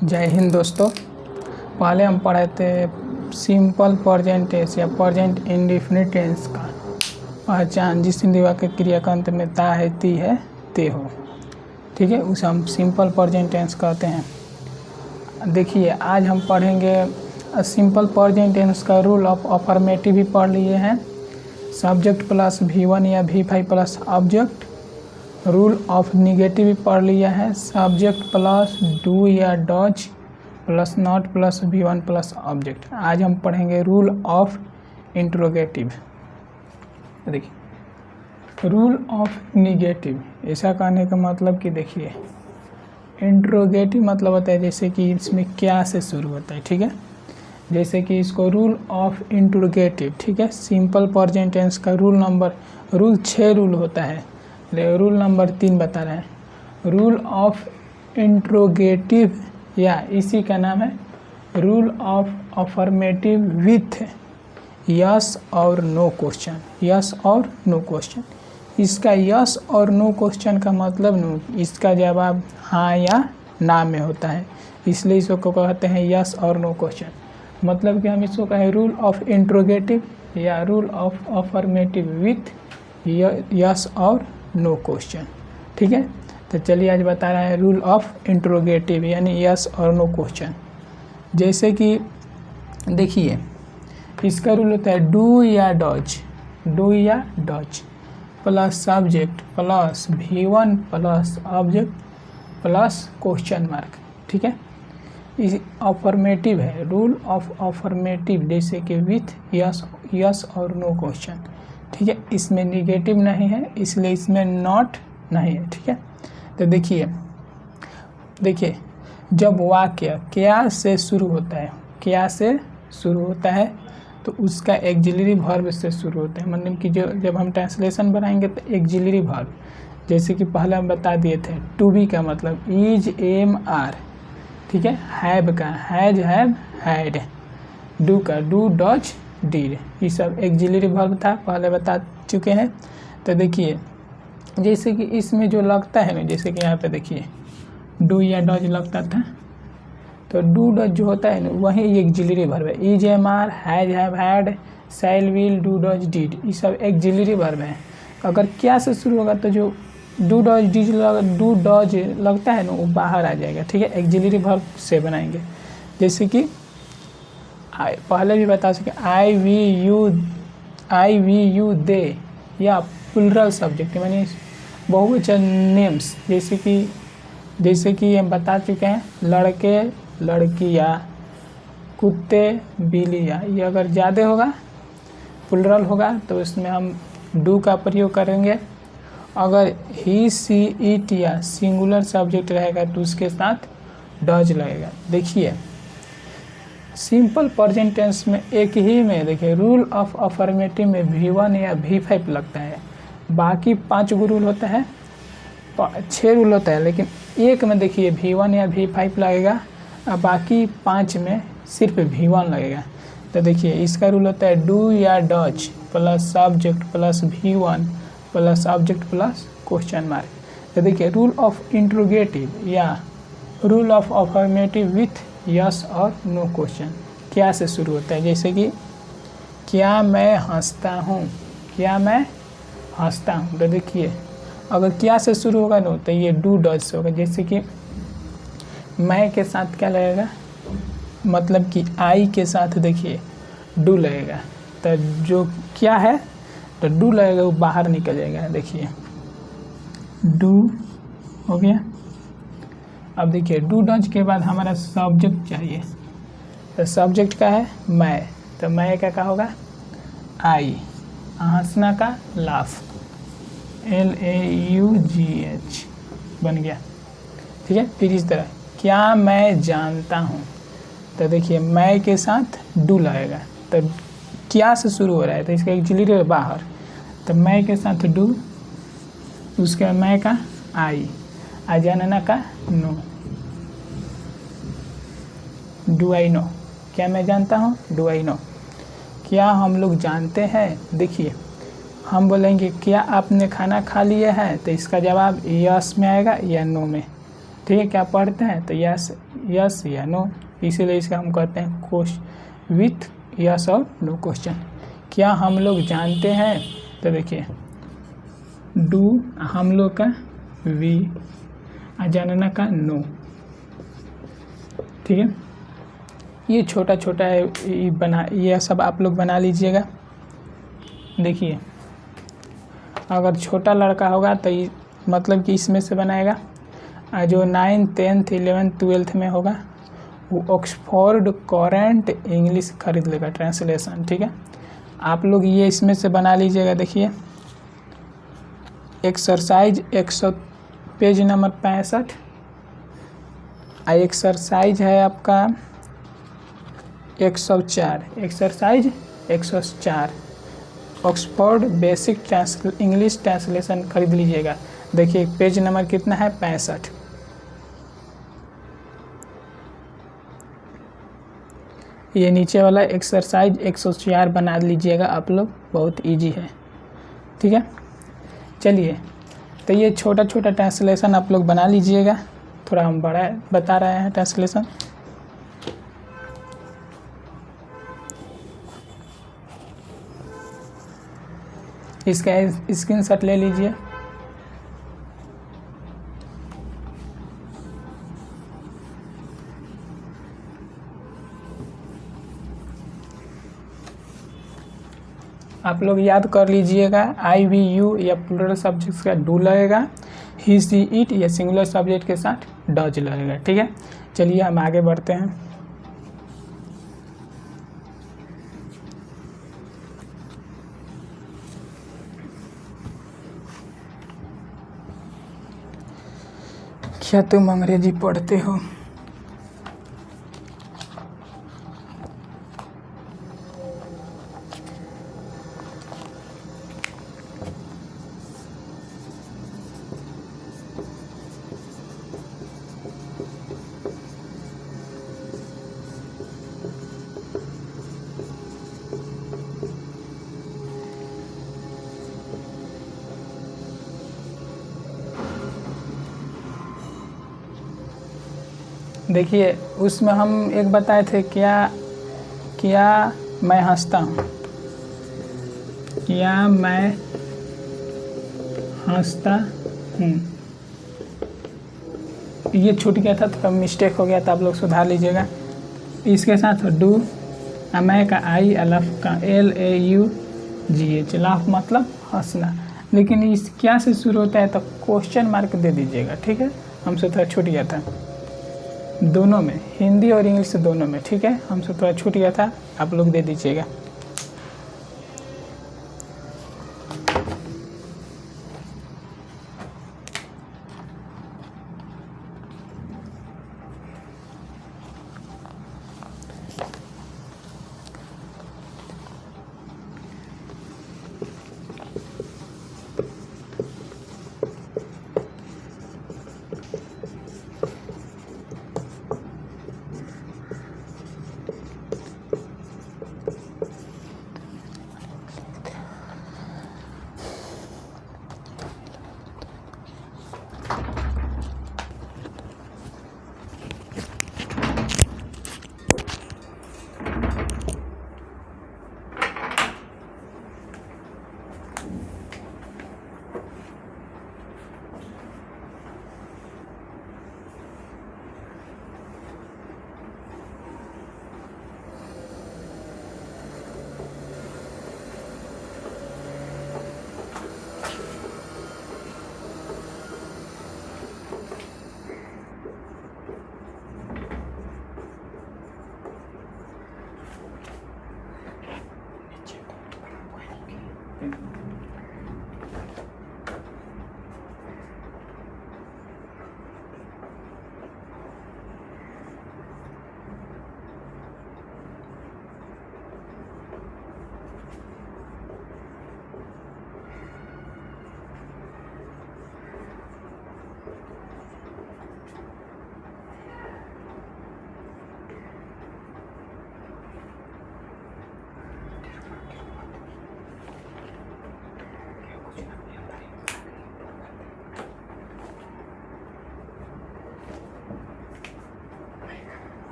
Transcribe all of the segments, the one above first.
जय हिंद दोस्तों। पहले हम पढ़े थे सिंपल प्रेजेंट टेंस या प्रेजेंट इंडेफिनिट टेंस का पहचान। जिस हिंदी वाक्य क्रिया का अंत में ता है, ती है, ते हो, ठीक है, उसे हम सिंपल प्रेजेंट टेंस कहते हैं। देखिए, आज हम पढ़ेंगे सिंपल प्रेजेंट टेंस का रूल ऑफ अफर्मेटिव भी पढ़ लिए हैं। सब्जेक्ट प्लस V1 या V5 plus object. Rule of negative भी पढ़ लिया है। सब्जेक्ट प्लस डू या does plus not plus V1 plus object. आज हम पढ़ेंगे रूल ऑफ इंट्रोगेटिव। देखिए, रूल ऑफ निगेटिव, ऐसा कहने का मतलब कि देखिए, इंट्रोगेटिव मतलब होता है जैसे कि इसमें क्या से शुरू होता है, ठीक है। जैसे कि इसको रूल ऑफ इंट्रोगेटिव, ठीक है, सिंपल प्रेजेंट टेंस का रूल 6 रूल होता है। रूल नंबर 3 बता रहे हैं। रूल ऑफ इंट्रोगेटिव या इसी का नाम है rule of affirmative with yes और नो क्वेश्चन। यस और नो क्वेश्चन, इसका यस और नो क्वेश्चन का मतलब नो, इसका जवाब हाँ या ना में होता है, इसलिए इसको कहते हैं यस और नो क्वेश्चन। मतलब कि हम इसको कहें रूल ऑफ इंट्रोगेटिव या rule of affirmative with yes और नो क्वेश्चन, ठीक है। तो चलिए आज बता रहा है रूल ऑफ इंट्रोगेटिव यानी यस और नो क्वेश्चन। जैसे कि देखिए, इसका रूल होता है डू या डज, डू या does plus subject plus V1 plus object plus question mark, ठीक है। इस अफर्मेटिव है, रूल ऑफ अफर्मेटिव जैसे कि विथ यस और नो क्वेश्चन, ठीक है। इसमें निगेटिव नहीं है, इसलिए इसमें नॉट नहीं है, ठीक है। तो देखिए, जब वाक्य क्या से शुरू होता है, क्या से शुरू होता है तो उसका एक्सिलरी वर्ब से शुरू होता है। मतलब कि जब हम ट्रांसलेशन बनाएंगे तो एक्सिलरी वर्ब, जैसे कि पहले हम बता दिए थे, टू बी का मतलब इज, एम, आर, ठीक है। हैव का हैज, हैव, हैड। डू का डू, डज, डीड, ये सब एक्सिलरी वर्ब था, पहले बता चुके हैं। तो देखिए, जैसे कि इसमें जो लगता है ना, जैसे कि यहाँ पे देखिए डू या डज लगता था, तो डू डज जो होता है ना वही एक्सिलरी वर्ब है। Is, am, are, has, have, had, shall, will, do, does, did, ये सब एक्सिलरी वर्ब है। अगर क्या से शुरू होगा तो जो डू डज लगता है ना वो बाहर आ जाएगा, ठीक है। एक्सिलरी वर्ब से बनाएंगे, जैसे कि पहले भी बता सके आई वी यू दे, या प्लुरल सब्जेक्ट यानी बहुवचन नेम्स, जैसे कि हम बता चुके हैं लड़के, लड़कियाँ, कुत्ते, बिल्लियाँ। ये अगर ज़्यादा होगा, प्लुरल होगा, तो इसमें हम डू का प्रयोग करेंगे। अगर ही, सी, इट या सिंगुलर सब्जेक्ट रहेगा तो उसके साथ डज लगेगा। देखिए, सिंपल प्रेजेंट टेंस में एक ही में देखिए रूल ऑफ अफर्मेटिव में V1 या V5 लगता है। बाकी 5 रूल होता है, 6 रूल होता है, लेकिन एक में देखिए V1 या V5 लगेगा और बाकी 5 में सिर्फ V1 लगेगा। तो देखिए, इसका रूल होता है डू या does plus subject plus V1 plus object plus question mark. तो देखिए, रूल ऑफ इंट्रोगेटिव या rule of affirmative with yes और नो क्वेश्चन क्या से शुरू होता है। जैसे कि क्या मैं हंसता हूँ, क्या मैं हंसता हूँ। तो देखिए, अगर क्या से शुरू होगा ना तो ये डू डज से होगा। जैसे कि मैं के साथ क्या लगेगा, मतलब कि आई के साथ देखिए डू लगेगा, तो जो क्या है तो डू लगेगा, वो बाहर निकल जाएगा। देखिए, डू हो गया। अब देखिए, डू डज के बाद हमारा सब्जेक्ट चाहिए, तो सब्जेक्ट का है मैं, तो मैं का होगा आई, हंसना का लाफ, LAUGH बन गया, ठीक है। फिर इस तरह क्या मैं जानता हूँ, तो देखिए मैं के साथ डू लगेगा, तो क्या से शुरू हो रहा है तो इसका एक्सिलरी बाहर, तो मैं के साथ डू, उसके बाद मैं का आई, आ जानना का नो, डू आई नो, क्या मैं जानता हूँ, डू आई नो। क्या हम लोग जानते हैं, देखिए हम बोलेंगे क्या आपने खाना खा लिया है, तो इसका जवाब यस में आएगा या नो में। ठीक है, क्या पढ़ते हैं तो यस यस या नो, इसीलिए इसका हम कहते हैं क्वेश्चन विथ यस और नो क्वेश्चन। क्या हम लोग जानते हैं, तो देखिए डू हम लोग का वी, जानना का नो। ठीक है, ये छोटा छोटा है, ये सब आप लोग बना लीजिएगा। देखिए अगर छोटा लड़का होगा तो ये मतलब कि इसमें से बनाएगा, जो 9th 10th 11th 12th में होगा वो ऑक्सफोर्ड करेंट इंग्लिश खरीद लेगा ट्रांसलेशन। ठीक है, आप लोग ये इसमें से बना लीजिएगा। देखिए एक्सरसाइज 100 पेज नंबर 65, एक्सरसाइज है आपका 104, exercise 104 Oxford basic English translation खरीद लीजिएगा। देखिए पेज नंबर कितना है, 65। ये नीचे वाला एक्सरसाइज 104 बना लीजिएगा आप लोग, बहुत इजी है। ठीक है, चलिए तो ये छोटा छोटा ट्रांसलेशन आप लोग बना लीजिएगा, थोड़ा हम बड़ा बता रहे हैं ट्रांसलेशन। इसका स्क्रीनशॉट ले लीजिए। आप लोग याद कर लीजिएगा, आई वी यू या प्लूरल सब्जेक्ट का डू लगेगा, ही सी इट या सिंगुलर सब्जेक्ट के साथ डज लगेगा। ठीक है, चलिए हम आगे बढ़ते हैं। क्या तुम अंग्रेजी पढ़ते हो? देखिए उसमें हम एक बताए थे, क्या मैं हंसता हूँ, क्या मैं हंसता हूँ, ये छूट गया था, थोड़ा मिस्टेक हो गया था, आप लोग सुधार लीजिएगा। इसके साथ डू, मैं का आई, अलफ का LAUGH, लाफ मतलब हंसना, लेकिन इस क्या से शुरू होता है तो क्वेश्चन मार्क दे दीजिएगा। ठीक है, हमसे थोड़ा छूट गया था दोनों में, हिंदी और इंग्लिश दोनों में। ठीक है, हमसे थोड़ा छूट गया था, आप लोग दे दीजिएगा।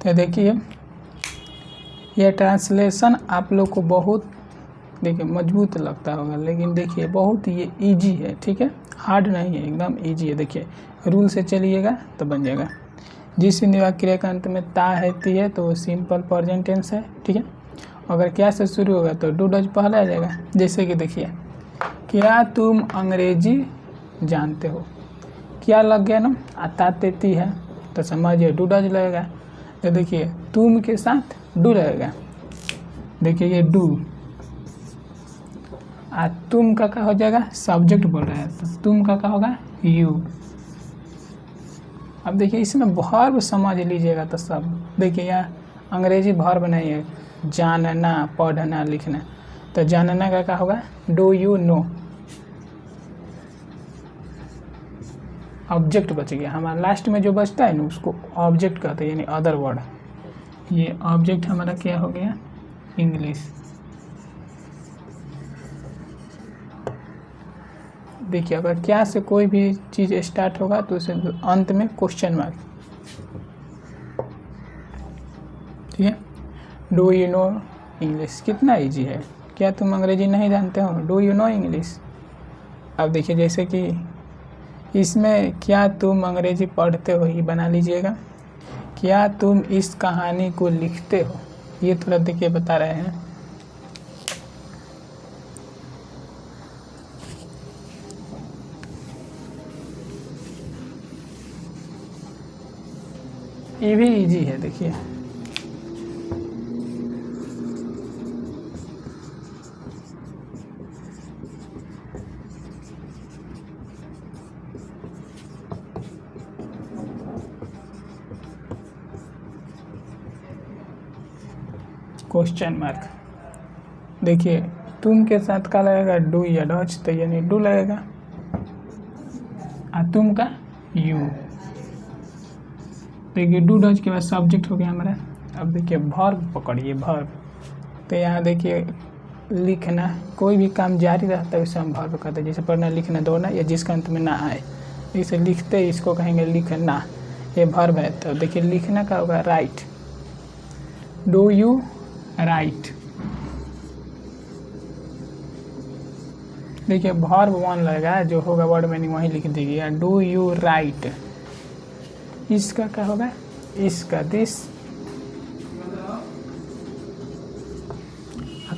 तो देखिए ये ट्रांसलेशन आप लोग को बहुत देखिए मजबूत लगता होगा, लेकिन देखिए बहुत ये इजी है, ठीक है, हार्ड नहीं है, एकदम इजी है। देखिए रूल से चलिएगा तो बन जाएगा। जिस हिंदी वाक्य क्रिया के अंत में ता रहती है तो वो सिंपल प्रेजेंट टेंस है, ठीक है। अगर क्या से शुरू होगा तो डू डज पहले आ जाएगा। जैसे कि देखिए क्या तुम अंग्रेजी जानते हो, क्या लग गया ना, आता तेती है तो समझिए डू डज लगेगा। तो देखिए तुम के साथ डू लगेगा, देखिए ये डू, तुम का क्या हो जाएगा, सब्जेक्ट बोल रहा है तो तुम का क्या होगा, यू। अब देखिए इसमें वर्ब समझ लीजिएगा तो सब, देखिए यहाँ अंग्रेजी वर्ब नहीं है, जानना, पढ़ना, लिखना, तो जानना का क्या होगा, डू यू नो। ऑब्जेक्ट बच गया हमारा, लास्ट में जो बचता है ना उसको ऑब्जेक्ट कहते हैं, यानी अदर वर्ड। ये ऑब्जेक्ट हमारा क्या हो गया, इंग्लिश। देखिए अगर क्या से कोई भी चीज़ स्टार्ट होगा तो उसे अंत में क्वेश्चन मार्क, ठीक है। डू यू नो इंग्लिश, कितना इजी है, क्या तुम अंग्रेजी नहीं जानते हो, डू यू नो इंग्लिश। अब देखिए जैसे कि इसमें क्या तुम अंग्रेजी पढ़ते हो ही बना लीजिएगा, क्या तुम इस कहानी को लिखते हो, ये थोड़ा देखिए बता रहे हैं। ये भी इजी है, देखिए क्वेश्चन मार्क। देखिए तुम के साथ क्या लगेगा, डू या डज, तो यानी डू लगेगा, और तुम का यू। देखिए डू डज के बाद सब्जेक्ट हो गया हमारा। अब देखिए वर्ब पकड़िए, वर्ब, तो यहाँ देखिए लिखना, कोई भी काम जारी रहता है उसे हम वर्ब कहते हैं, जैसे पढ़ना, लिखना, दौड़ना, या जिसका अंत में ना आए, इसे लिखते इसको कहेंगे लिखना, ये वर्ब है। तो देखिए लिखना का होगा राइट, डू यू राइट। देखिए वर्ब वन लगेगा, जो होगा वर्ड मीनिंग वही लिख दीजिए, डू यू राइट। इसका क्या होगा, इसका दिस,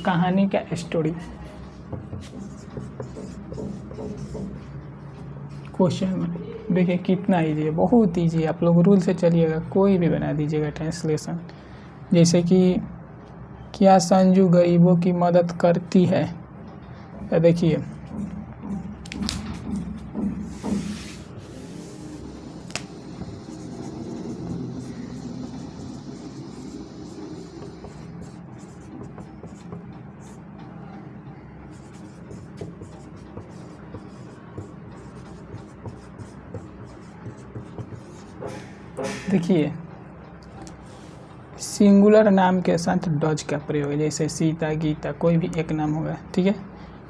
कहानी का स्टोरी, क्वेश्चन। देखिए कितना इजी है, बहुत इजी है। आप लोग रूल से चलिएगा, कोई भी बना दीजिएगा ट्रांसलेशन। जैसे कि क्या संजू गरीबों की मदद करती है, देखिए देखिए सिंगुलर नाम के साथ डज का प्रयोग है, जैसे सीता, गीता, कोई भी एक नाम होगा, ठीक है।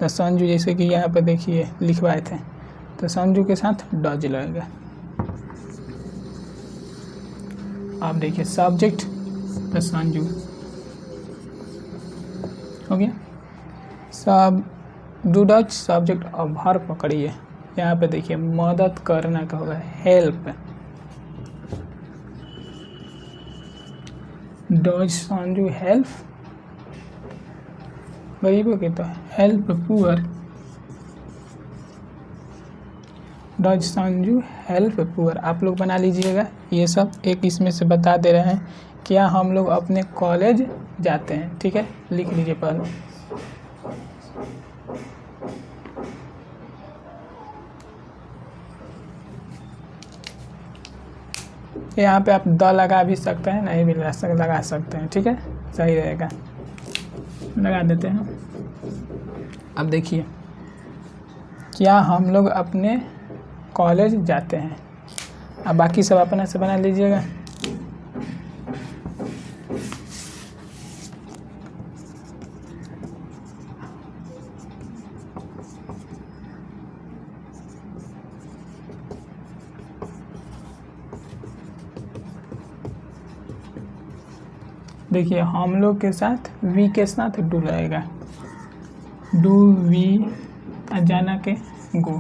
तो संजू, जैसे कि यहाँ पर देखिए लिखवाए थे, तो संजू के साथ डज लगेगा। आप देखिए सब्जेक्ट तो संजू हो गया, सब डू डज सब्जेक्ट और वर्ब पकड़िए। यहाँ पे देखिए मदद करना का होगा हेल्प, डज संजू हेल्प गरीबों की, तो help poor, does Sanju help poor. आप लोग बना लीजिएगा, ये सब एक इसमें से बता दे रहे हैं। क्या हम लोग अपने कॉलेज जाते हैं, ठीक है, लिख लीजिए पहले। यहाँ पे आप द लगा भी सकते हैं, नहीं भी लगा सकते हैं, ठीक है, सही रहेगा, लगा देते हैं। अब देखिए क्या हम लोग अपने कॉलेज जाते हैं, अब बाकी सब अपने से बना लीजिएगा। देखिए हम लोग के साथ वी के साथ डू लगेगा, डू वी जाना के गो,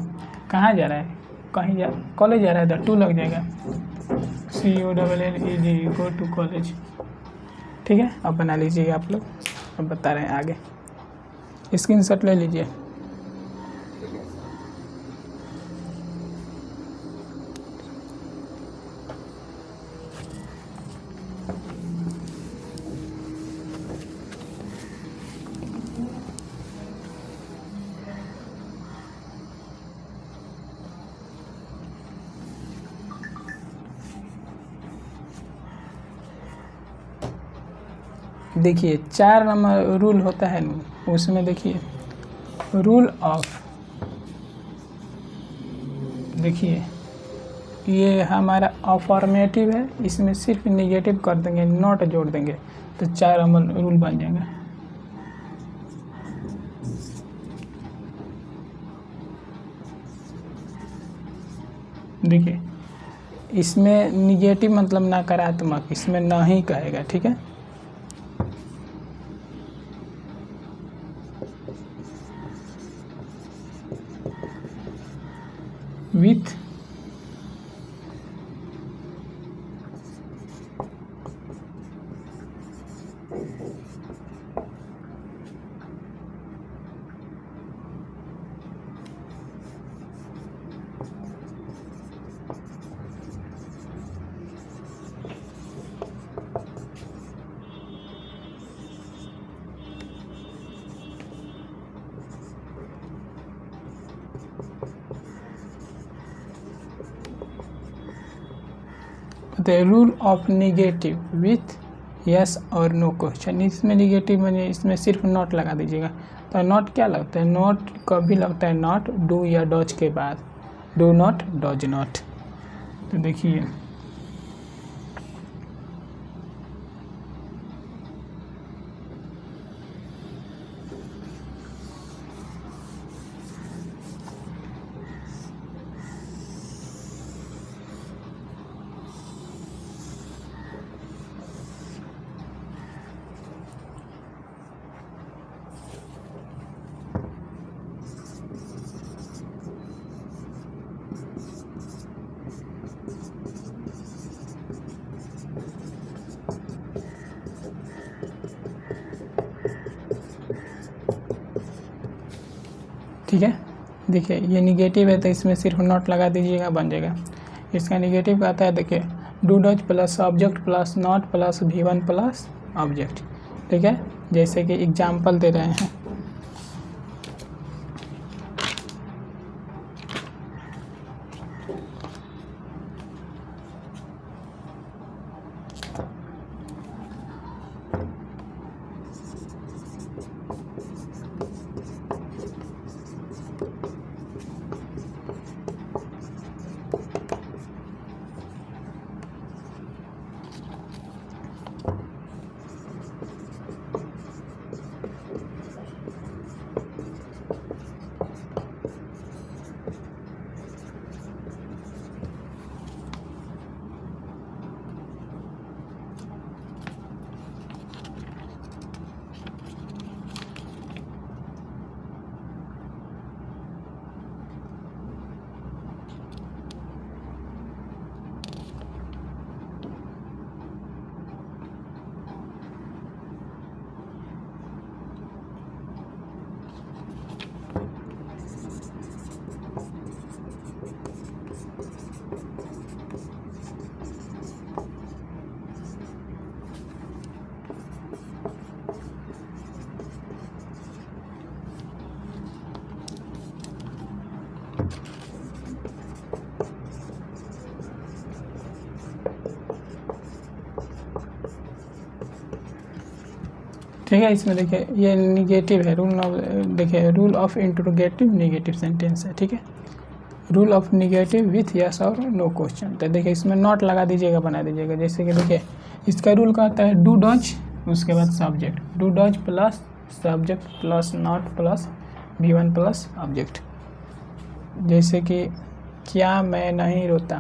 कहाँ जा रहा है, कहीं जा कॉलेज जा रहा है तो टू लग जाएगा, COLLEG गो टू कॉलेज। ठीक है, अब बना लीजिए आप लोग, अब बता रहे हैं आगे, स्क्रीनशॉट ले लीजिए। देखिए 4 नंबर रूल होता है ना, उसमें देखिए रूल ऑफ, देखिए ये हमारा अफर्मेटिव है, इसमें सिर्फ निगेटिव कर देंगे, नॉट जोड़ देंगे तो 4 नंबर रूल बन जाएगा। देखिए इसमें निगेटिव मतलब नकारात्मक, इसमें नहीं कहेगा। ठीक है, with the rule of negative with yes और नो क्वेश्चन। इसमें निगेटिव मानिए इसमें सिर्फ नॉट लगा दीजिएगा। तो नॉट क्या लगता है, नॉट कभी लगता है नॉट डू या डॉज के बाद, डू नॉट डॉज नॉट। तो देखिए ठीक है, देखिए ये निगेटिव है तो इसमें सिर्फ नॉट लगा दीजिएगा, बन जाएगा। इसका निगेटिव का आता है, देखिए do does plus object plus not plus V1 plus object. ठीक है, जैसे कि एग्जाम्पल दे रहे हैं, ठीक है। इसमें देखिए ये निगेटिव है, रूल ऑफ, देखिए rule of interrogative negative sentence है। ठीक है, rule of negative with yes और नो क्वेश्चन। तो देखिए इसमें नॉट लगा दीजिएगा, बना दीजिएगा। जैसे कि देखिए इसका रूल कहता है डू डॉज, उसके बाद subject, do does plus subject plus not plus V1 plus object. जैसे कि क्या मैं नहीं रोता,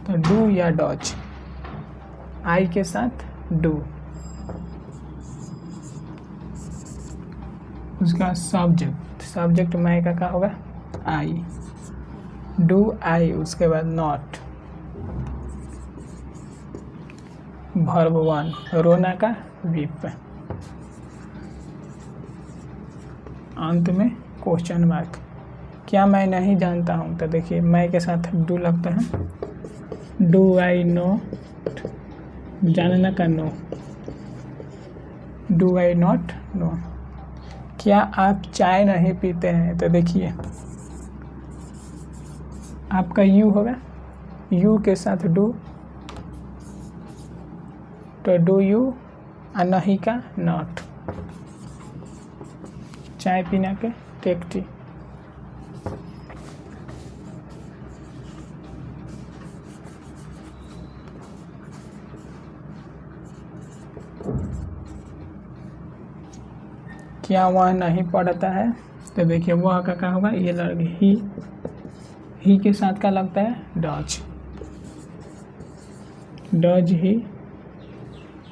तो डू या डॉज, आई के साथ डू, उसका सब्जेक्ट मैं का होगा आई, डू आई, उसके बाद नॉट, वर्ब 1 रोना का वीप, अंत में क्वेश्चन मार्क। क्या मैं नहीं जानता हूँ, तो देखिए मैं के साथ डू लगता है, डू आई नो, जानना का know, do I not know. क्या आप चाय नहीं पीते हैं, तो देखिए आपका यू होगा, यू के साथ डू, तो डू यू, और नहीं का नॉट, चाय पीना के टेक टी। क्या वह नहीं पढ़ता है, तो देखिए वह का क्या होगा, ये लड़की ही के साथ का लगता है डज ही,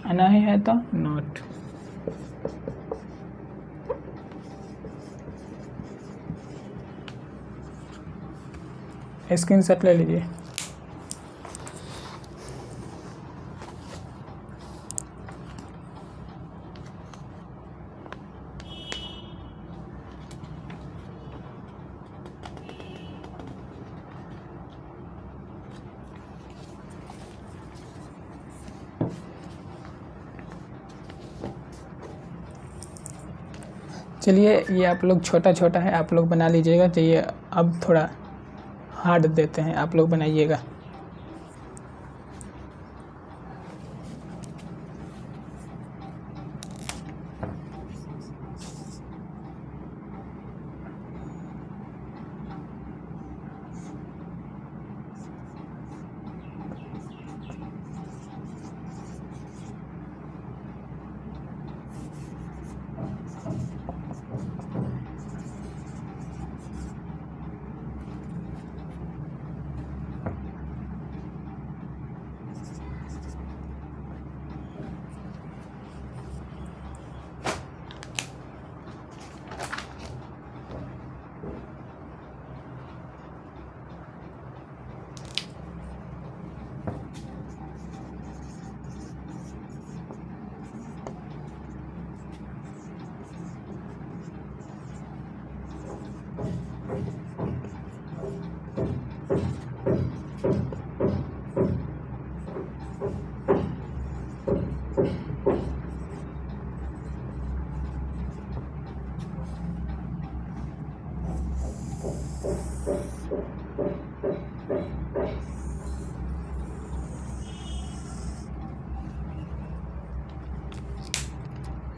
नहीं है तो नॉट। स्क्रीनशॉट ले लीजिए। चलिए ये आप लोग छोटा छोटा है, आप लोग बना लीजिएगा। चाहिए अब थोड़ा हार्ड देते हैं, आप लोग बनाइएगा।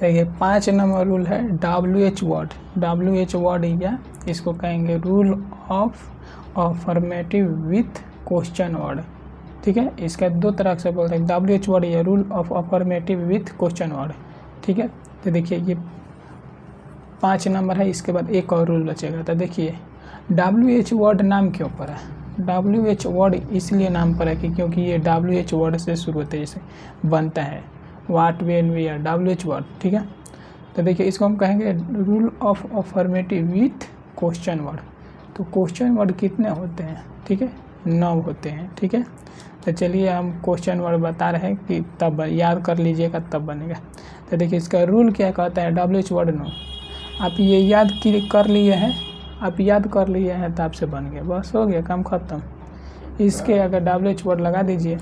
देखिए 5 नंबर रूल है WH वर्ड। WH वर्ड या इसको कहेंगे rule of affirmative with question word. ठीक है, इसका 2 तरह से बोलते हैं, WH वर्ड या rule of affirmative with question word. ठीक है, तो देखिए ये 5 नंबर है, इसके बाद एक और रूल बचेगा। तो देखिए WH वर्ड नाम क्यों पड़ा है? WH वर्ड इसलिए नाम पड़ा है कि क्योंकि ये WH वर्ड से शुरू होते हैं, जैसे बनता है what when we are, WH word. ठीक है, तो देखिए इसको हम कहेंगे rule of affirmative with question word. तो क्वेश्चन वर्ड कितने होते हैं? ठीक है, 9 होते हैं। ठीक है, तो चलिए हम क्वेश्चन वर्ड बता रहे हैं कि तब याद कर लीजिएगा, तब बनेगा। तो देखिए इसका रूल क्या कहता है, WH वर्ड नो। आप ये याद कर लिए हैं, आप याद कर लिए हैं तो आपसे बन गया, बस हो गया, काम खत्म। इसके अगर WH वर्ड लगा दीजिए,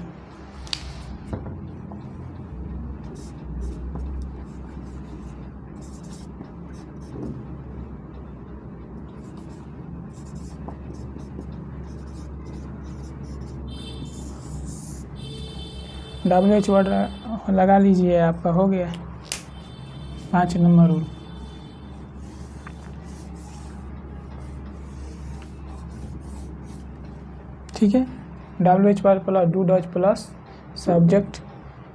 WH वर्ड लगा लीजिए, आपका हो गया 5 नंबर रूल। ठीक है, WH word plus do does plus subject.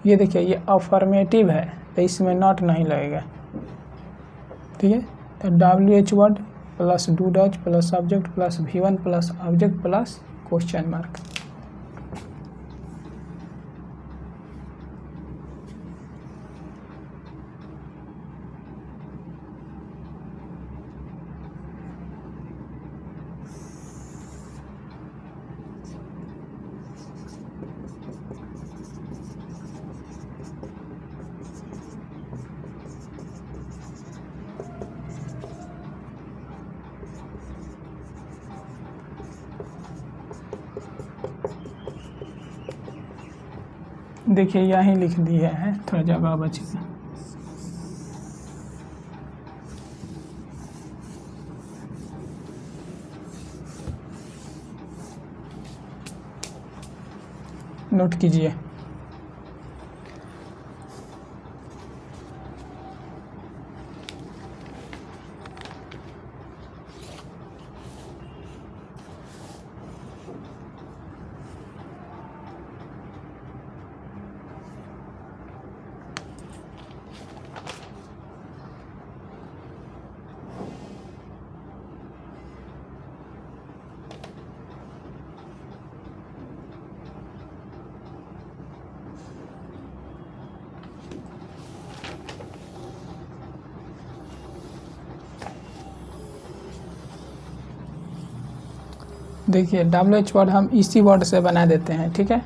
ये देखिए ये अफर्मेटिव है तो इसमें नॉट नहीं लगेगा। ठीक है, तो WH word plus do does plus subject plus V1 plus object plus question mark. देखिए यहीं लिख दिया है, थोड़ा जगह बचेगा। नोट कीजिए। देखिए WH वर्ड हम इसी वर्ड से बना देते हैं, ठीक है।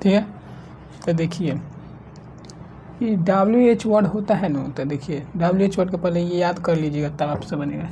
ठीक है, तो देखिए ये WH वर्ड होता है ना, तो देखिए WH वर्ड के पहले ये याद कर लीजिएगा, तब आपसे बनेगा।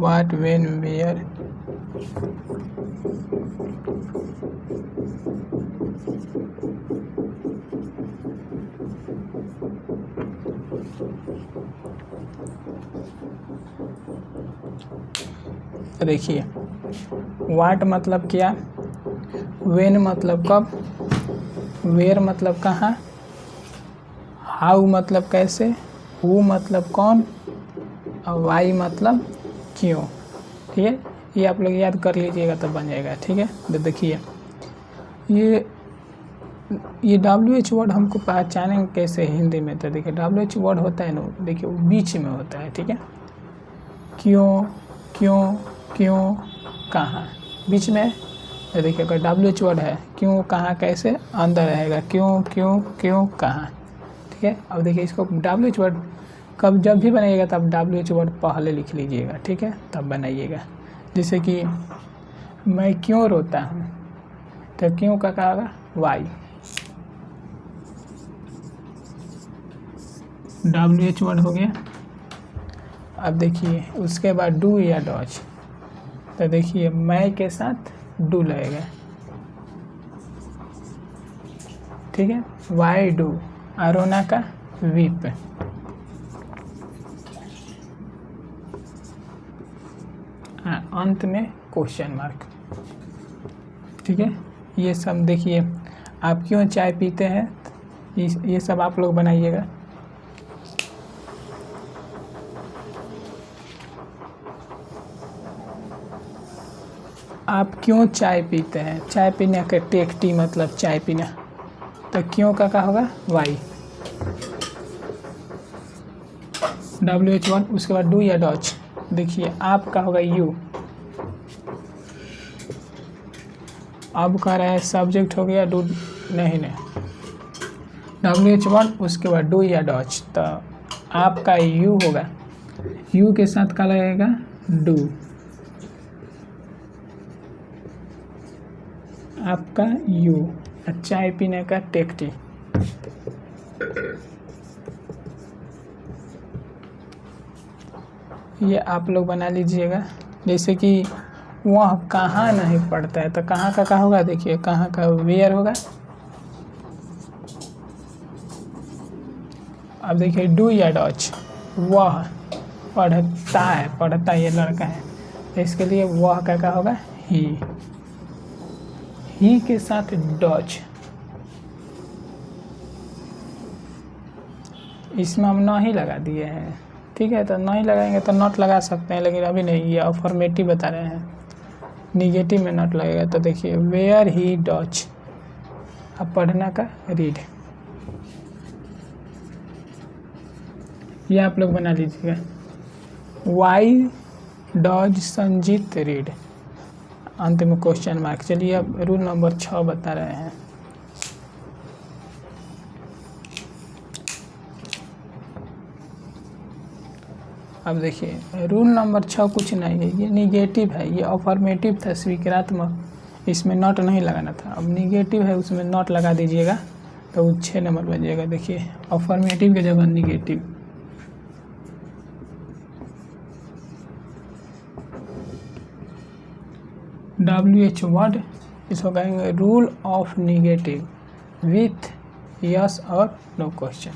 What, when, where, देखिए वाट मतलब क्या, वेन मतलब कब, वेयर मतलब कहाँ, हाउ मतलब कैसे, हु मतलब कौन, और वाई मतलब क्यों। ठीक है, ये आप लोग याद कर लीजिएगा तब बन जाएगा। ठीक है, तो देखिए ये WH वर्ड हमको पहचानेंगे कैसे हिंदी में, तो देखिए WH वर्ड होता है ना, देखिए वो बीच में होता है। ठीक है, क्यों क्यों क्यों कहाँ, बीच में। तो देखिए अगर WH वर्ड है, क्यों कहाँ कैसे, अंदर रहेगा क्यों क्यों क्यों कहाँ। ठीक है, अब देखिए इसको WH वर्ड कब जब भी बनाइएगा तब WH वर्ड पहले लिख लीजिएगा। ठीक है, तब बनाइएगा। जैसे कि मैं क्यों रोता हूँ, तो क्यों का कहा वाई, WH वर्ड हो गया। अब देखिए उसके बाद डू या डॉज, तो देखिए मैं के साथ डू लगेगा। ठीक है, वाई डू, अरोना का वीप, अंत में क्वेश्चन मार्क। ठीक है, ये सब देखिए आप क्यों चाय पीते हैं, ये सब आप लोग बनाइएगा। आप क्यों चाय पीते हैं? चाय पीने का टेक टी मतलब चाय पीना, तो क्यों का होगा वाई। WH1 उसके बाद डू या डॉच। देखिए आप का होगा यू। अब कह रहा है सब्जेक्ट हो गया डू, नहीं WH1 उसके बाद डू या डॉच, तो आपका यू होगा। यू के साथ क्या लगेगा? डू। आपका यू। चाय पीने का टेक टी। ये आप लोग बना लीजिएगा। जैसे कि वह कहाँ नहीं पढ़ता है, तो कहाँ का होगा? देखिए कहाँ का वेयर होगा। अब देखिए डू या डॉच, वह पढ़ता है, पढ़ता ये लड़का है, तो इसके लिए वह का होगा ही के साथ डॉच। इसमें हम ना ही लगा दिए हैं, ठीक है। तो ना ही लगाएंगे तो नॉट लगा सकते हैं, लेकिन अभी नहीं, ये अफर्मेटिव बता रहे हैं, निगेटिव में नॉट लगेगा। तो देखिए वेयर ही डॉच, अब पढ़ना का रीड, ये आप लोग बना लीजिएगा। वाई डॉज संजीत रीड, अंत में क्वेश्चन मार्क। चलिए अब रूल नंबर 6 बता रहे हैं। अब देखिए रूल नंबर 6 कुछ नहीं है, ये निगेटिव है, ये अफर्मेटिव था, स्वीकारात्मक, इसमें नॉट नहीं लगाना था। अब निगेटिव है उसमें नॉट लगा दीजिएगा तो 6 नंबर बन जाएगा। देखिए अफर्मेटिव की जगह निगेटिव। WH वर्ड, इसको कहेंगे rule of negative with yes और no question.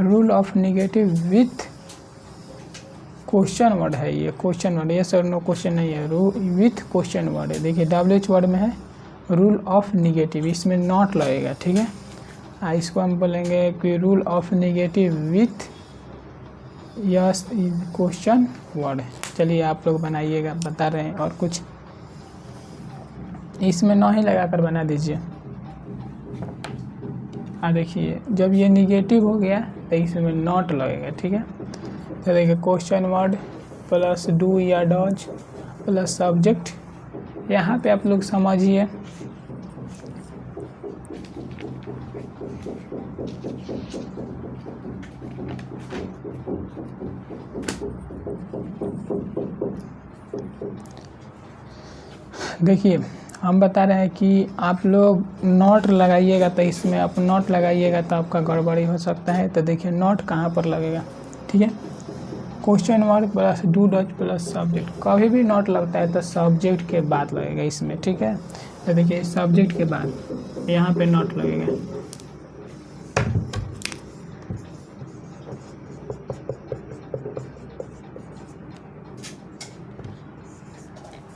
Rule of negative with question word है, ये क्वेश्चन वर्ड, यस और नो क्वेश्चन नहीं है, विथ क्वेश्चन वर्ड है। देखिए WH वर्ड में है रूल ऑफ निगेटिव, इसमें नॉट लगेगा, ठीक है। इसको हम बोलेंगे कि rule of negative with yes question word. चलिए आप लोग बनाइएगा, बता रहे हैं, और कुछ इसमें ना ही लगा कर बना दीजिए। देखिए जब ये निगेटिव हो गया तो इसमें नॉट लगेगा, ठीक है। तो देखिए क्वेश्चन वर्ड प्लस डू या डॉज प्लस सब्जेक्ट, यहाँ पे आप लोग समझिए। देखिए हम बता रहे हैं कि आप लोग नॉट लगाइएगा, तो इसमें आप नॉट लगाइएगा तो आपका गड़बड़ी हो सकता है। तो देखिए नॉट कहाँ पर लगेगा, ठीक है। Question word plus do does plus subject, कभी भी नॉट लगता है तो सब्जेक्ट के बाद लगेगा इसमें, ठीक है। तो देखिए सब्जेक्ट के बाद यहाँ पे नॉट लगेगा।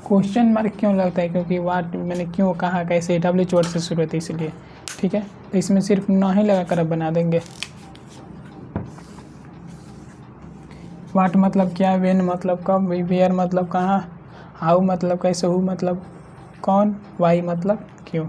क्वेश्चन मार्क क्यों लगता है? क्योंकि वाट मैंने क्यों कहा कैसे WH वर्ड से शुरू होती है इसलिए, ठीक है। तो इसमें सिर्फ ना ही लगा कर अब बना देंगे। वाट मतलब क्या, वेन मतलब कब, वेयर मतलब कहाँ, हाउ मतलब कैसे, हु मतलब कौन, वाई मतलब क्यों।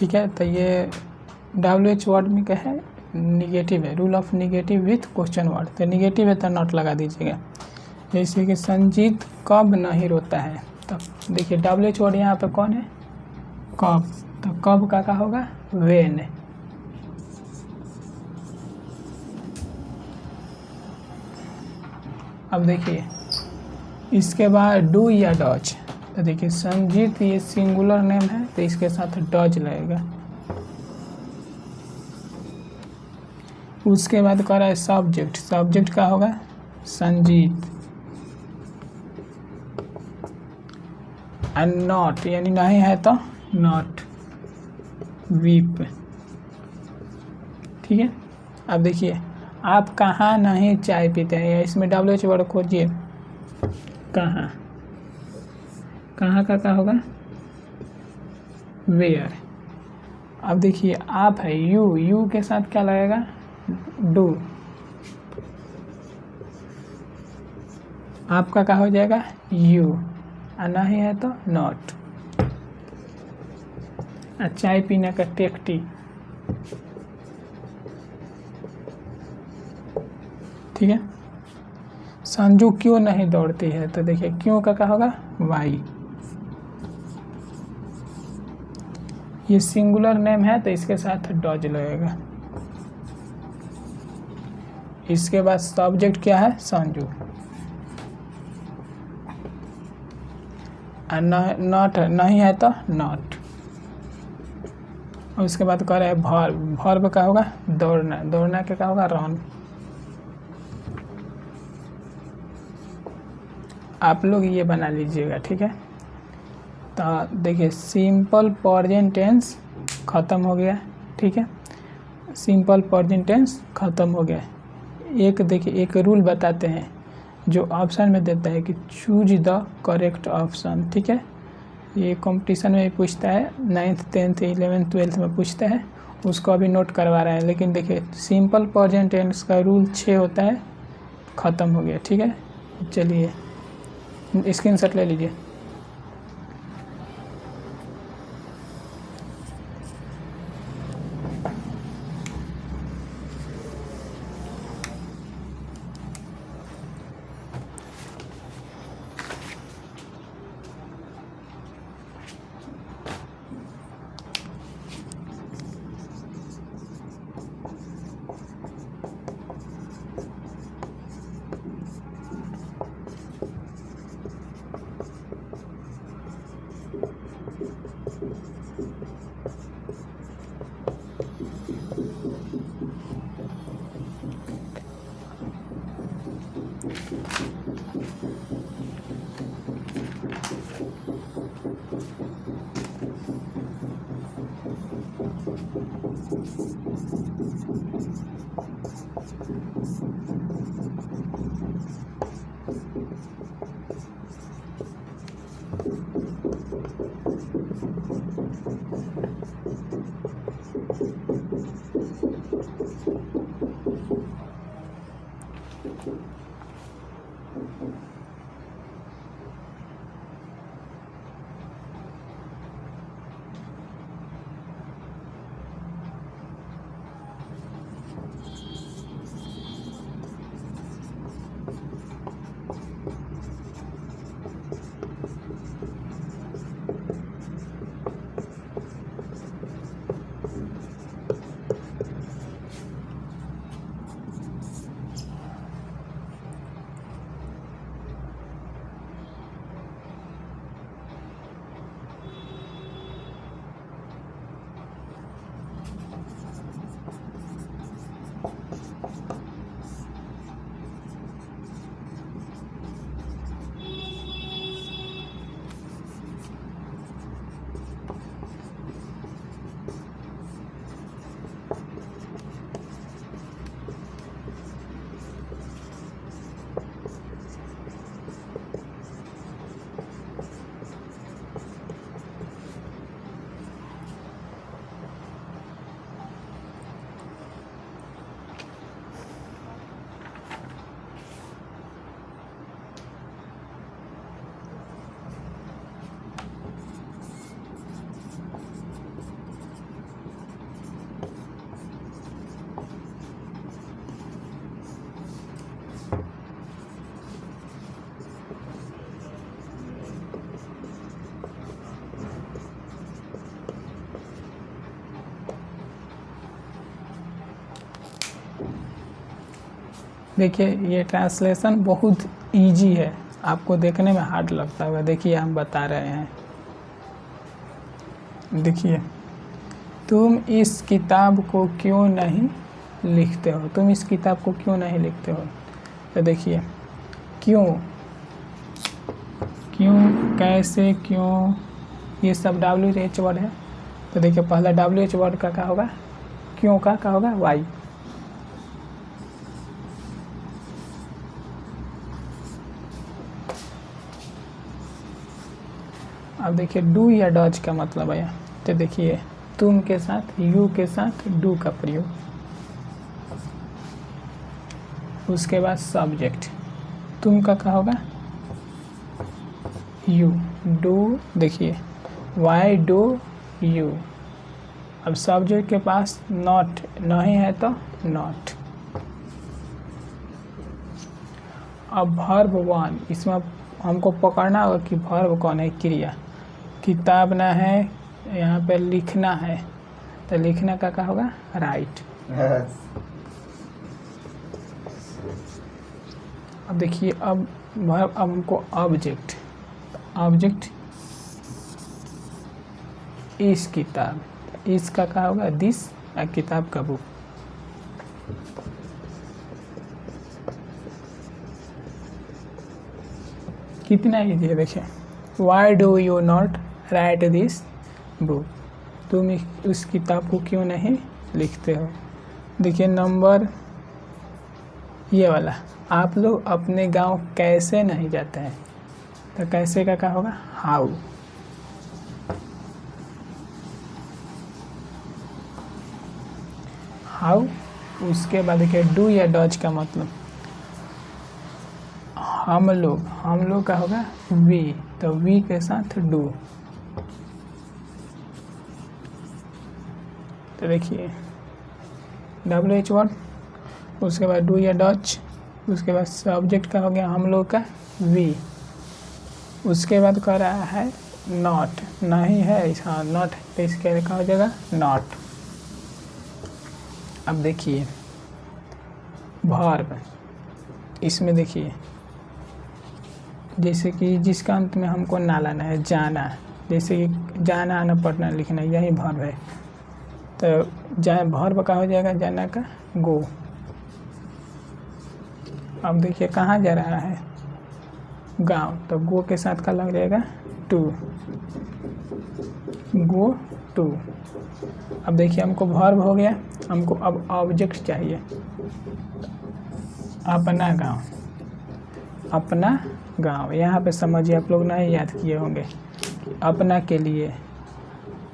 ठीक है। तो ये WH वर्ड में क्या है, निगेटिव है, rule of negative with question word. तो निगेटिव है तो नॉट लगा दीजिएगा। जैसे कि संजीत कब नहीं रोता है, तो देखिए WH वर्ड यहाँ पे कौन है, कब। तो कब का होगा वेन। अब देखिए इसके बाद डू या डॉज। तो देखिए संजीत ये सिंगुलर नेम है तो इसके साथ डॉज लगेगा। उसके बाद कह रहा है सब्जेक्ट, सब्जेक्ट का होगा संजीत। एंड नॉट यानी नहीं है तो नॉट वीप। ठीक है। अब देखिए आप कहाँ नहीं चाय पीते हैं, इसमें WH वर्ड खोजिए, कहाँ। कहाँ का क्या होगा वेयर। अब देखिए आप है यू के साथ क्या लगेगा डू। आपका क्या हो जाएगा यू, नहीं है तो नॉट। चाय पीने का टेक टी। ठीक है। संजू क्यों नहीं दौड़ती है, तो देखिए क्यों का क्या होगा वाई। ये सिंगुलर नेम है तो इसके साथ डॉज लगेगा। इसके बाद सब्जेक्ट क्या है संजू। नॉट नहीं है तो नॉट। और उसके बाद कह रहे हैं वर्ब, वर्ब का होगा दौड़ना, दौड़ना क्या होगा रन। आप लोग ये बना लीजिएगा। ठीक है। तो देखिए सिंपल प्रेजेंट टेंस ख़त्म हो गया। ठीक है। सिंपल प्रेजेंट टेंस ख़त्म हो गया। एक देखिए एक रूल बताते हैं जो ऑप्शन में देता है कि चूज द करेक्ट ऑप्शन। ठीक है। ये कंपटीशन में भी पूछता है, 9th 10th 11th 12th में पूछता है, उसको अभी नोट करवा रहे हैं। लेकिन देखिए सिंपल प्रेजेंट टेंस का रूल 6 होता है, ख़त्म हो गया। ठीक है। चलिए स्क्रीनशॉट ले लीजिए। देखिए ये ट्रांसलेशन बहुत इजी है, आपको देखने में हार्ड लगता होगा। देखिए हम बता रहे हैं, देखिए तुम इस किताब को क्यों नहीं लिखते हो, तुम इस किताब को क्यों नहीं लिखते हो। तो देखिए क्यों, क्यों, कैसे, क्यों, ये सब WH वर्ड है। तो देखिए पहला WH वर्ड का क्या होगा, क्यों का क्या होगा, वाई। अब देखिए डू या डज का मतलब है। तो देखिए तुम के साथ यू के साथ डू का प्रयोग, उसके बाद सब्जेक्ट, तुम का क्या होगा, यू, डू, देखिए वाई डू यू। अब सब्जेक्ट के पास नॉट नहीं है तो नॉट। अब वर्ब वन, इसमें हमको पकड़ना होगा कि वर्ब कौन है, क्रिया। किताब ना है, यहाँ पे लिखना है, तो लिखना का क्या होगा, राइट। अब देखिए अब वर्ब, अब हमको ऑब्जेक्ट, ऑब्जेक्ट इस किताब, इसका क्या होगा, दिस, किताब का बुक। कितना ईजी है देखिए, why do you not right this book, तुम उस किताब को क्यों नहीं लिखते हो। देखिए नंबर ये वाला, आप लोग अपने गांव कैसे नहीं जाते हैं, तो कैसे का क्या होगा, हाउ। हाउ, उसके बाद देखिए डू या डज का मतलब, हम लोग का होगा वी, तो वी के साथ डू। तो देखिए WH वर्ड, उसके बाद डू या डच, उसके बाद सब्जेक्ट का हो गया हम लोग का वी, उसके बाद कह रहा है नॉट, नहीं है, हाँ नॉट, तो इसके लिखा हो जाएगा नॉट। अब देखिए वर्ब, इसमें देखिए जैसे कि जिसका अंत में हमको ना लाना है, जाना, जैसे कि जाना आना पढ़ना लिखना, यही वर्ब है। तो वर्ब का हो जाएगा जाना का गो। अब देखिए कहाँ जा रहा है, गांव, तो गो के साथ का लग जाएगा टू, गो टू। अब देखिए हमको वर्ब हो गया, हमको अब ऑब्जेक्ट चाहिए, अपना गांव, अपना गांव। यहाँ पे समझिए आप लोग नहीं याद किए होंगे, अपना के लिए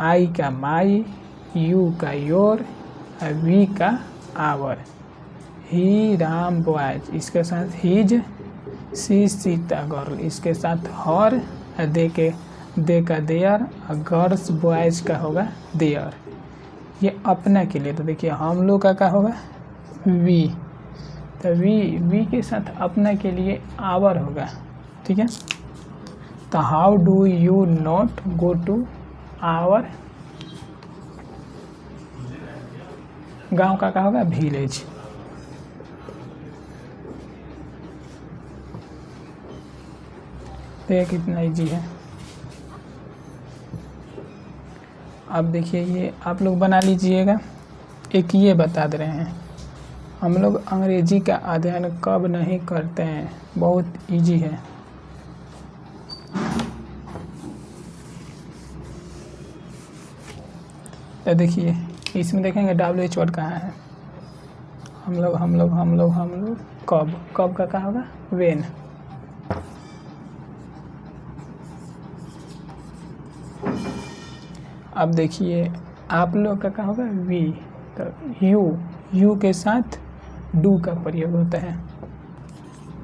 आई का माई, यू का योर, वी का आवर। ही राम बॉयज, इसके साथ हिज, सी सीता गर्ल, इसके साथ हर, दे का देयर, गर्ल्स बॉयज का होगा देयर। ये अपना के लिए। तो देखिए हम लोग का क्या होगा, वी, तो वी के साथ अपना के लिए आवर होगा, ठीक है। तो how do you not go to our, गांव का क्या होगा, विलेज। तो ये कितना इजी है। अब देखिए ये आप लोग बना लीजिएगा। एक ये बता दे रहे हैं, हम लोग अंग्रेजी का अध्ययन कब नहीं करते हैं, बहुत इजी है। तो देखिए इसमें देखेंगे WH वर्ड कहाँ है, हम लोग कब का क्या होगा, वेन। अब देखिए आप लोग का क्या होगा, वी, तो यू के साथ डू का प्रयोग होता है,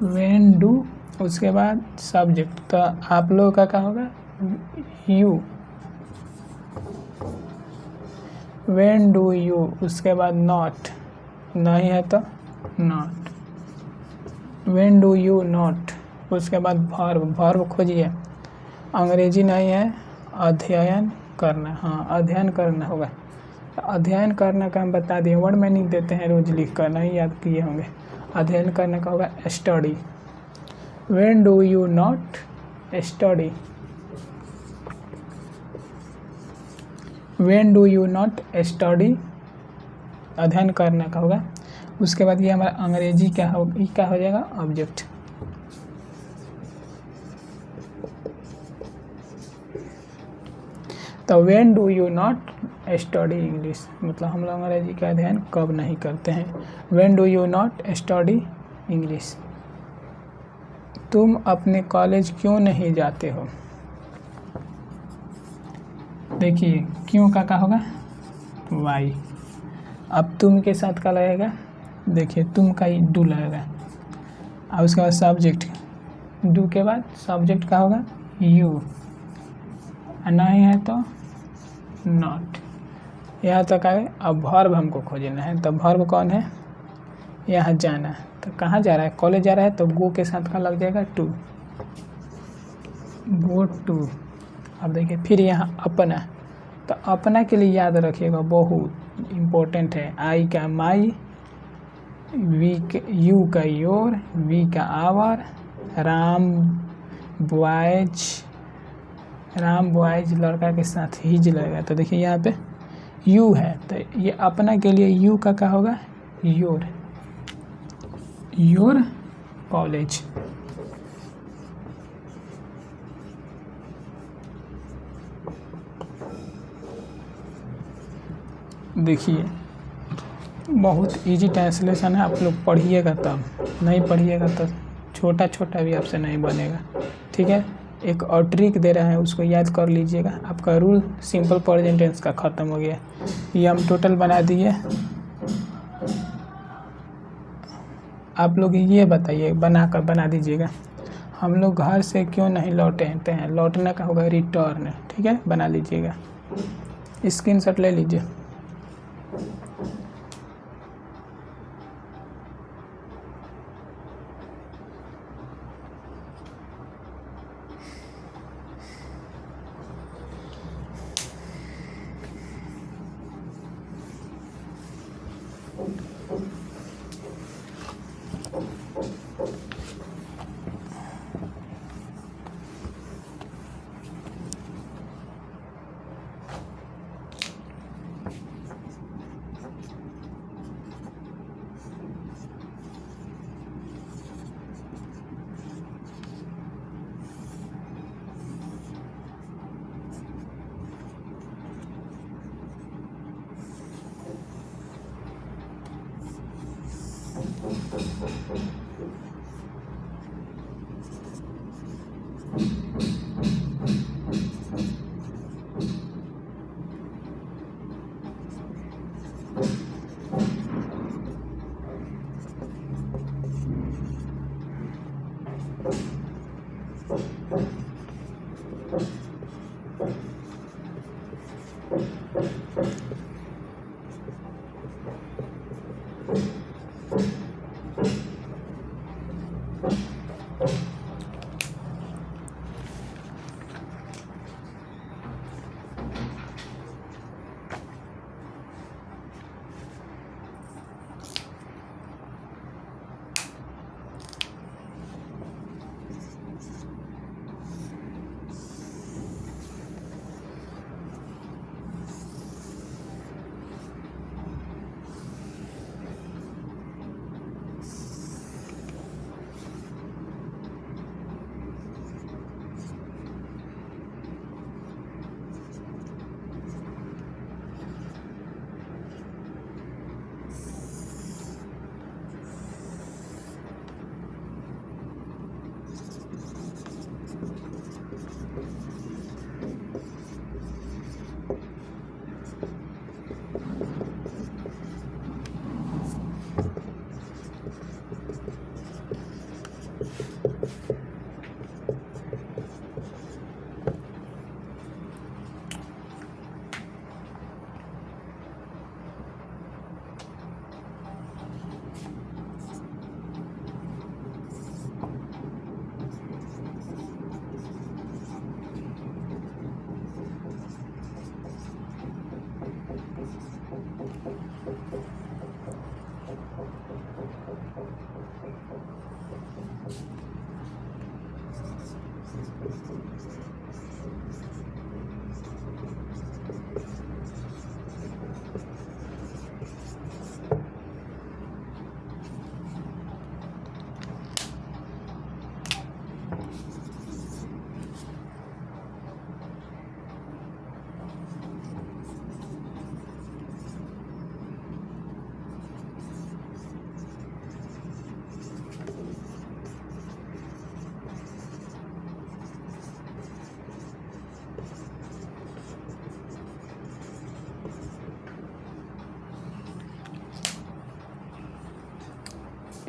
वेन डू, उसके बाद सब्जेक्ट, तो आप लोग का क्या होगा, यू, वेन डू यू, उसके बाद नॉट, नहीं है तो not, when do you not, उसके बाद वर्ब खोजिए, अंग्रेजी नहीं है, अध्ययन करना, हाँ अध्ययन करना होगा। अध्ययन करना का हम बता दिए, वर्ड मीनिंग देते हैं रोज लिख कर, नहीं याद किए होंगे। अध्ययन करने का होगा study. When do you not study, when do you not study, अध्ययन करने का होगा। उसके बाद ये हमारा अंग्रेजी क्या हो जाएगा, ऑब्जेक्ट। तो when do you not study English, मतलब हम लोग अंग्रेजी का अध्ययन कब नहीं करते हैं। When do you not study English, तुम अपने कॉलेज क्यों नहीं जाते हो। देखिए क्यों का क्या होगा, वाई। अब तुम के साथ क्या लगेगा, देखिए तुम का ही डू लगेगा। अब उसके बाद सब्जेक्ट, डू के बाद सब्जेक्ट का होगा यू, नहीं है तो नॉट। यहाँ तक आए। अब वर्ब हमको खोजना है, तो वर्ब कौन है, यहाँ जाना। तो कहाँ जा रहा है, कॉलेज जा रहा है, तो गो के साथ का लग जाएगा टू, गो टू। अब देखिए फिर यहाँ अपना, तो अपना के लिए याद रखिएगा, बहुत इम्पोर्टेंट है। आई का माई, वी यू का योर, वी का आवर, राम बॉयज लड़का के साथ हिज लगेगा। तो देखिए यहाँ पे यू है, तो ये अपना के लिए यू का क्या होगा, योर कॉलेज। देखिए बहुत इजी ट्रांसलेशन है, आप लोग पढ़िएगा तब, नहीं पढ़िएगा तो छोटा छोटा भी आपसे नहीं बनेगा। ठीक है, एक और ट्रिक दे रहे हैं, उसको याद कर लीजिएगा। आपका रूल सिंपल प्रेजेंट टेंस का ख़त्म हो गया। ये हम टोटल बना दिए। आप लोग ये बताइए, बना दीजिएगा। हम लोग घर से क्यों नहीं लौटे हैं, लौटने का होगा रिटर्न। ठीक है, बना लीजिएगा, स्क्रीनशॉट ले लीजिए।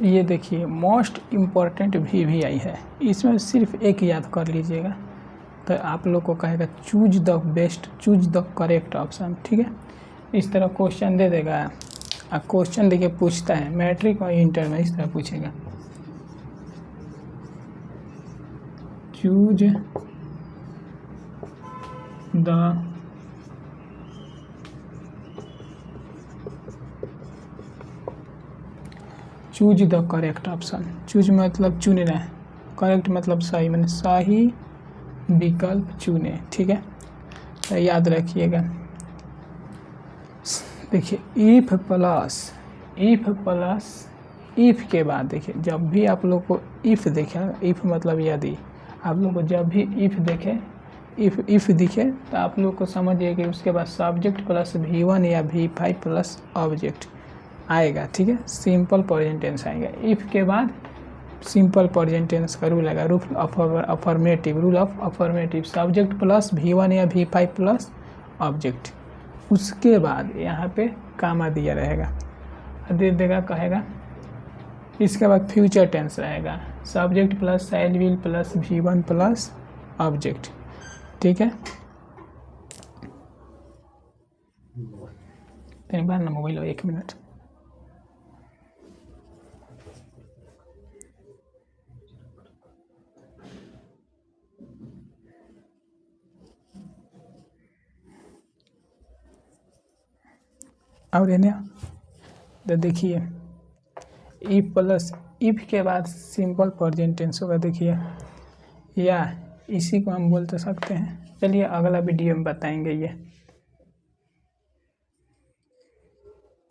ये देखिए मोस्ट इम्पॉर्टेंट VVI है, इसमें सिर्फ एक याद कर लीजिएगा तो आप लोग को कहेगा choose the best, choose the correct option. ठीक है, इस तरह क्वेश्चन दे देगा और क्वेश्चन देखिए पूछता है मैट्रिक और इंटर में इस तरह पूछेगा, choose the choose the correct option. Choose मतलब चुनना है, करेक्ट मतलब सही, मैंने सही विकल्प चुने। ठीक है, तो याद रखिएगा। देखिए इफ के बाद देखिए जब भी आप लोग को इफ देखे, इफ मतलब यदि आप लोग को जब भी इफ देखे, इफ दिखे तो आप लोग को समझिए कि उसके बाद सब्जेक्ट प्लस V1 या V5 प्लस ऑब्जेक्ट आएगा। ठीक है, सिंपल प्रेजेंट टेंस आएगा। इफ के बाद सिंपल प्रेजेंट टेंस का रूल आएगा, rule of affirmative, subject plus V1 या V5 प्लस ऑब्जेक्ट। उसके बाद यहाँ पे कामा दिया रहेगा, दे देगा, कहेगा। इसके बाद फ्यूचर टेंस रहेगा, subject plus shell will plus V1 plus object. ठीक है, बार ना मोबाइल 1 मिनट। और है ना, तो देखिए इफ के बाद सिंपल प्रेजेंट टेंस होगा। देखिए या इसी को हम बोल तो सकते हैं, चलिए अगला वीडियो में बताएंगे ये।